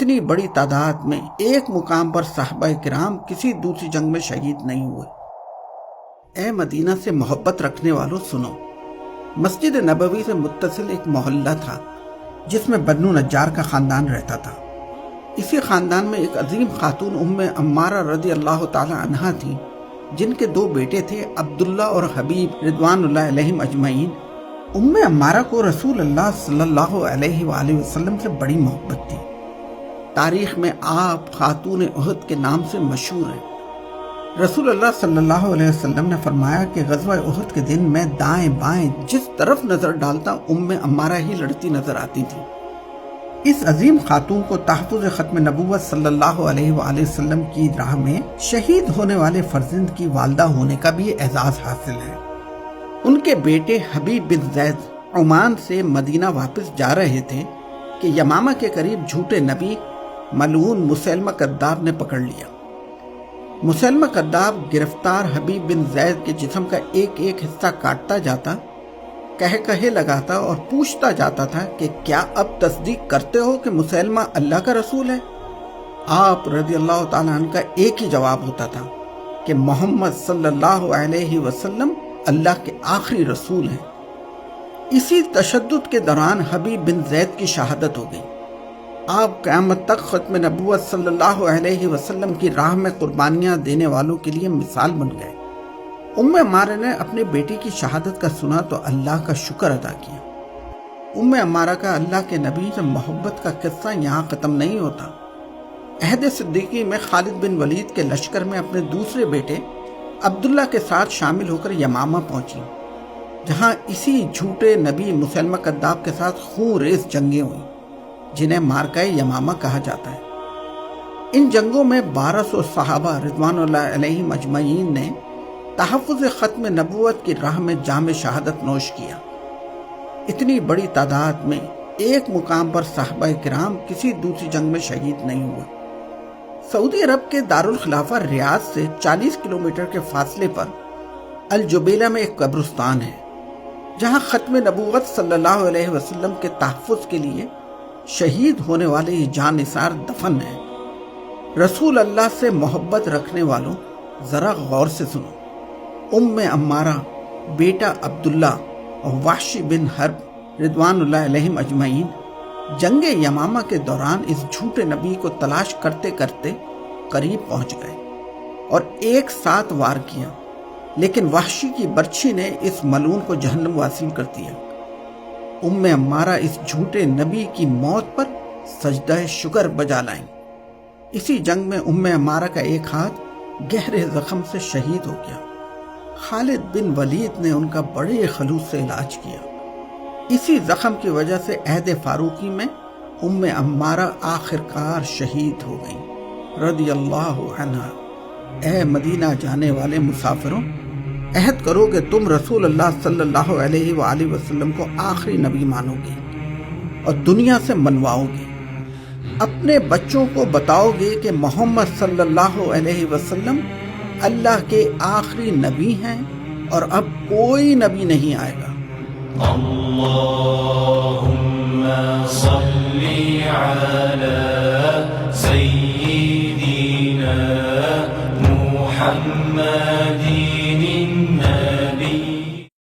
اتنی بڑی تعداد میں ایک مقام پر صحابہ کرام کسی دوسری جنگ میں شہید نہیں ہوئے۔ اے مدینہ سے محبت رکھنے والوں سنو، مسجد نبوی سے متصل ایک محلہ تھا جس میں بنو نجار کا خاندان رہتا تھا۔ اسی خاندان میں ایک عظیم خاتون ام عمارہ رضی اللہ تعالی عنہا تھی، جن کے دو بیٹے تھے، عبداللہ اور حبیب رضوان اللہ علیہم اجمعین۔ ام عمارہ کو رسول اللہ صلی اللہ علیہ وآلہ وسلم سے بڑی محبت تھی۔ تاریخ میں آپ خاتون احد کے نام سے مشہور ہیں۔ رسول اللہ صلی اللہ علیہ وسلم نے فرمایا کہ غزوہ احد کے دن میں دائیں بائیں جس طرف نظر ڈالتا ام عمارہ ہی لڑتی نظر آتی تھی۔ اس عظیم خاتون کو تحفظ ختم نبوت صلی اللہ علیہ وآلہ وسلم کی راہ میں شہید ہونے والے فرزند کی والدہ ہونے کا بھی اعزاز حاصل ہے۔ ان کے بیٹے حبیب بن زید عمان سے مدینہ واپس جا رہے تھے کہ یمامہ کے قریب جھوٹے نبی ملعون مسیلمہ کذاب نے پکڑ لیا۔ مسیلمہ کذاب گرفتار حبیب بن زید کے جسم کا ایک ایک حصہ کاٹتا جاتا، کہے لگاتا اور پوچھتا جاتا تھا کہ کیا اب تصدیق کرتے ہو کہ مسیلمہ اللہ کا رسول ہے؟ آپ رضی اللہ تعالیٰ عنہ کا ایک ہی جواب ہوتا تھا کہ محمد صلی اللہ علیہ وسلم اللہ کے آخری رسول ہیں۔ اسی تشدد کے دوران حبیب بن زید کی شہادت ہو گئی۔ آپ قیامت تک ختم نبوت صلی اللہ علیہ وسلم کی راہ میں قربانیاں دینے والوں کے لیے مثال بن گئے۔ ام عمارہ نے اپنے بیٹی کی شہادت کا سنا تو اللہ کا شکر ادا کیا۔ ام عمارہ کا اللہ کے نبی سے محبت کا قصہ یہاں ختم نہیں ہوتا۔ عہد صدیقی میں خالد بن ولید کے لشکر میں اپنے دوسرے بیٹے عبداللہ کے ساتھ شامل ہو کر یمامہ پہنچی، جہاں اسی جھوٹے نبی مسیلمہ کذاب کے ساتھ خون ریز جنگیں ہوئیں، جنہیں مارکہ یمامہ کہا جاتا ہے۔ ان جنگوں میں 1200 صحابہ رضوان اللہ علیہم اجمعین نے تحفظ ختم نبوت کی راہ میں جام شہادت نوش کیا۔ اتنی بڑی تعداد میں ایک مقام پر صحابہ کرام کسی دوسری جنگ میں شہید نہیں ہوئے۔ سعودی عرب کے دارالخلافہ ریاض سے 40 کلومیٹر کے فاصلے پر الجبیلہ میں ایک قبرستان ہے، جہاں ختم نبوت صلی اللہ علیہ وسلم کے تحفظ کے لیے شہید ہونے والے یہ جان نثار دفن ہیں۔ رسول اللہ سے محبت رکھنے والوں ذرا غور سے سنو، ام عمارہ، بیٹا عبداللہ اور وحشی بن حرب رضوان اللہ علیہم اجمعین جنگ یمامہ کے دوران اس جھوٹے نبی کو تلاش کرتے کرتے قریب پہنچ گئے اور ایک ساتھ وار کیا، لیکن وحشی کی برچھی نے اس ملعون کو جہنم واصل کر دیا۔ ام عمارہ اس جھوٹے نبی کی موت پر سجدہ شکر بجا لائیں۔ اسی جنگ میں ام عمارہ کا ایک ہاتھ گہرے زخم سے شہید ہو گیا۔ خالد بن ولید نے ان کا بڑے خلوص سے علاج کیا۔ اسی زخم کی وجہ سے عہد فاروقی میں ام عمارہ آخرکار شہید ہو گئیں رضی اللہ عنہا۔ اے مدینہ جانے والے مسافروں، عہد کرو کہ تم رسول اللہ صلی اللہ علیہ وآلہ وسلم کو آخری نبی مانو گے اور دنیا سے منواؤ گے۔ اپنے بچوں کو بتاؤ گے کہ محمد صلی اللہ علیہ وسلم اللہ کے آخری نبی ہیں اور اب کوئی نبی نہیں آئے گا۔ اللہ